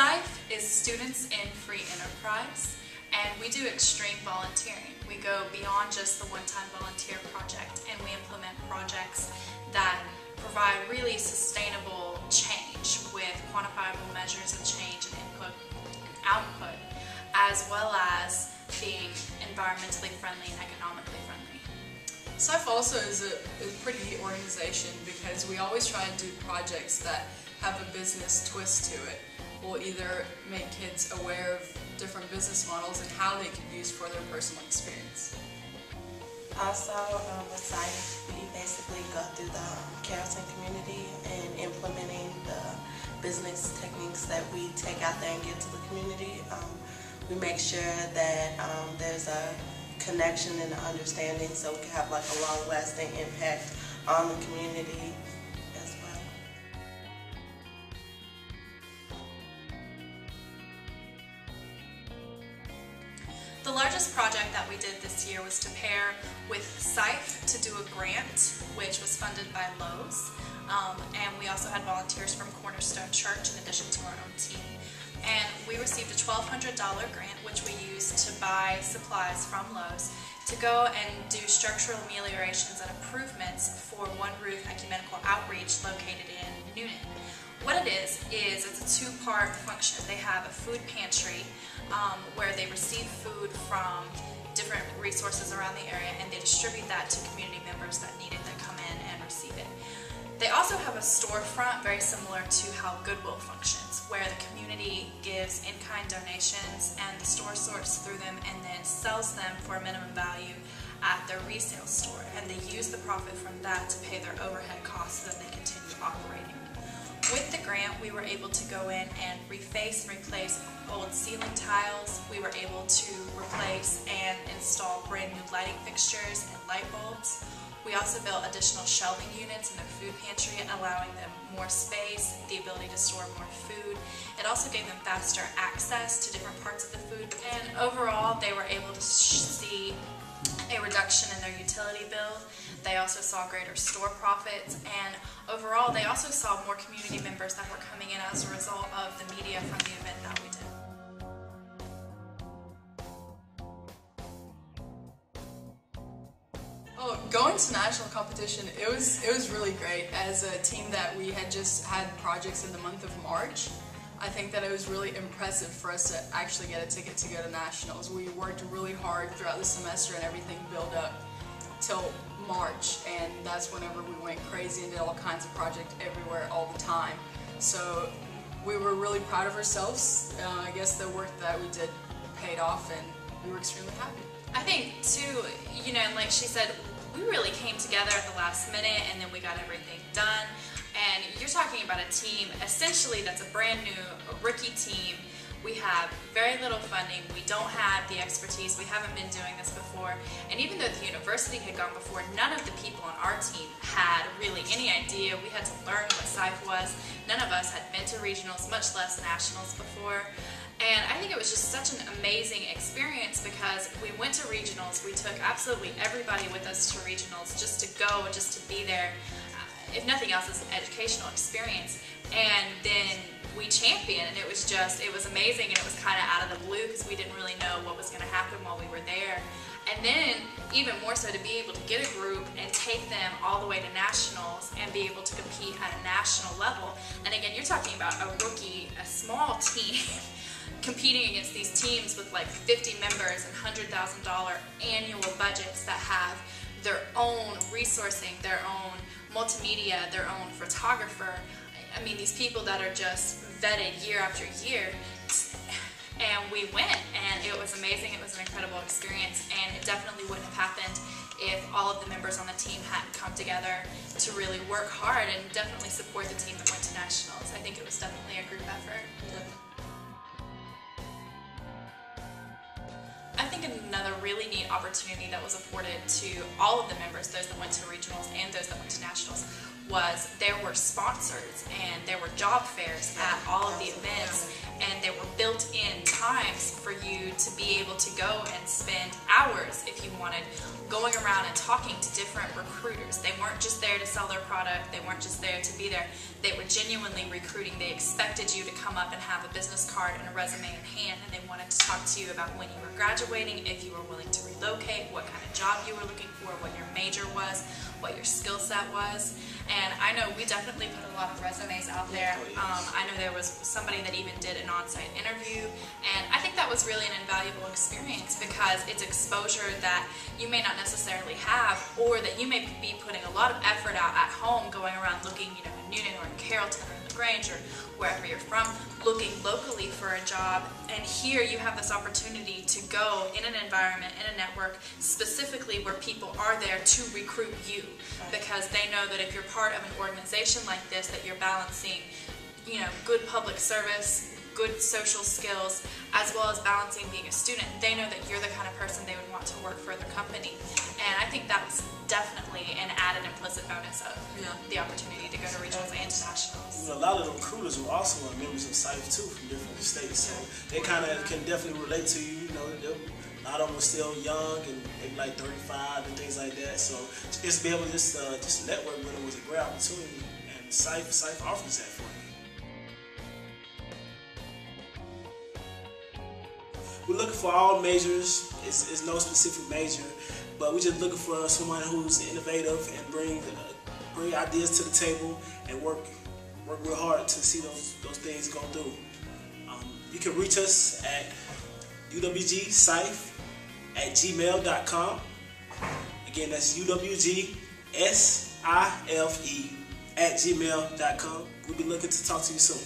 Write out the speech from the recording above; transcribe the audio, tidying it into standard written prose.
SIFE is Students in Free Enterprise, and we do extreme volunteering. We go beyond just the one-time volunteer project, and we implement projects that provide really sustainable change with quantifiable measures of change and input and output, as well as being environmentally friendly and economically friendly. SIFE also is a pretty neat organization because we always try and do projects that have a business twist to it. We'll either make kids aware of different business models and how they can use for their personal experience. Also, with SIFE, we basically go through the counseling community and implementing the business techniques that we take out there and give to the community. We make sure that there's a connection and an understanding so we can have like a long-lasting impact on the community as well. The largest project that we did this year was to pair with SIFE to do a grant, which was funded by Lowe's, and we also had volunteers from Cornerstone Church in addition to our own team. And we received a $1,200 grant, which we used to buy supplies from Lowe's to go and do structural ameliorations and improvements for One Roof Ecumenical Outreach located in Noonan. What it is it's a two-part function. They have a food pantry where they receive food from different resources around the area, and they distribute that to community members that need it, that come in and receive it. They also have a storefront very similar to how Goodwill functions, where the community gives in-kind donations and the store sorts through them and then sells them for a minimum value at their resale store, and they use the profit from that to pay their overhead costs so that they continue operating. With the grant, we were able to go in and reface and replace old ceiling tiles. We were able to replace and install brand new lighting fixtures and light bulbs. We also built additional shelving units in their food pantry, allowing them more space, the ability to store more food. It also gave them faster access to different parts of the food. And overall, they were able to see a reduction in their utility bill. They also saw greater store profits, and overall, they also saw more community members that were coming in as a result of the media from the event that we did. Oh, going to national competition, it was really great. As a team that we had just had projects in the month of March, I think that it was really impressive for us to actually get a ticket to go to nationals. We worked really hard throughout the semester and everything built up till March, and that's whenever we went crazy and did all kinds of projects everywhere all the time. So we were really proud of ourselves. I guess the work that we did paid off, and we were extremely happy. I think too, you know, like she said, we really came together at the last minute and then we got everything done. And you're talking about a team essentially that's a brand new rookie team. We have very little funding, we don't have the expertise, we haven't been doing this before, and even though the university had gone before, none of the people on our team had really any idea. We had to learn what SIFE was. None of us had been to regionals, much less nationals before. And I think it was just such an amazing experience because we went to regionals, we took absolutely everybody with us to regionals just to go and just to be there. If nothing else, it's an educational experience. And then we championed, and it was amazing, and it was kind of out of the blue because we didn't really know what was going to happen while we were there. And then, even more so, to be able to get a group and take them all the way to nationals and be able to compete at a national level. And again, you're talking about a rookie, a small team, competing against these teams with like 50 members and $100,000 annual budgets that have their own resourcing, their own multimedia, their own photographer. I mean, these people that are just vetted year after year. And we went, and it was amazing. It was an incredible experience, and it definitely wouldn't have happened if all of the members on the team hadn't come together to really work hard and definitely support the team that went to nationals. I think it was definitely a group effort. Yeah. I think think another really neat opportunity that was afforded to all of the members, those that went to regionals and those that went to nationals, was there were sponsors and there were job fairs at all of the events, and there were built-in times for you to be able to go and spend hours, if you wanted, going around and talking to different recruiters. They weren't just there to sell their product, they weren't just there to be there, they were genuinely recruiting. They expected you to come up and have a business card and a resume in hand, and they wanted to talk to you about when you were graduating, if you were willing to relocate, what kind of job you were looking for, what your major was, what your skill set was. And I know we definitely put a lot of resumes out there. I know there was somebody that even did an on-site interview, and I think that was really an invaluable experience because it's exposure that you may not necessarily have, or that you may be putting a lot of effort out at home, going around looking, in Newnan or in Carrollton or in LaGrange or wherever you're from, looking locally for a job. And here you have this opportunity to go in an environment, in a network, specifically where people are there to recruit you, because they know that if you're part of an organization like this, that you're balancing, good public service, good social skills, as well as balancing being a student. They know that you're the kind of person they would want to work for their company. And I think that's definitely an added implicit bonus of the opportunity to go to regionals and to nationals. A lot of the recruiters were also members of SIFE too, from different states, so they kind of can definitely relate to you. A lot of them are still young and maybe like 35 and things like that. So just be able to just network with them was a great opportunity, and SIFE offers that for you. We're looking for all majors. It's no specific major, but we're just looking for someone who's innovative and bring ideas to the table and work real hard to see those things go through. You can reach us at uwgsife@gmail.com. Again, that's uwgsife@gmail.com. We'll be looking to talk to you soon.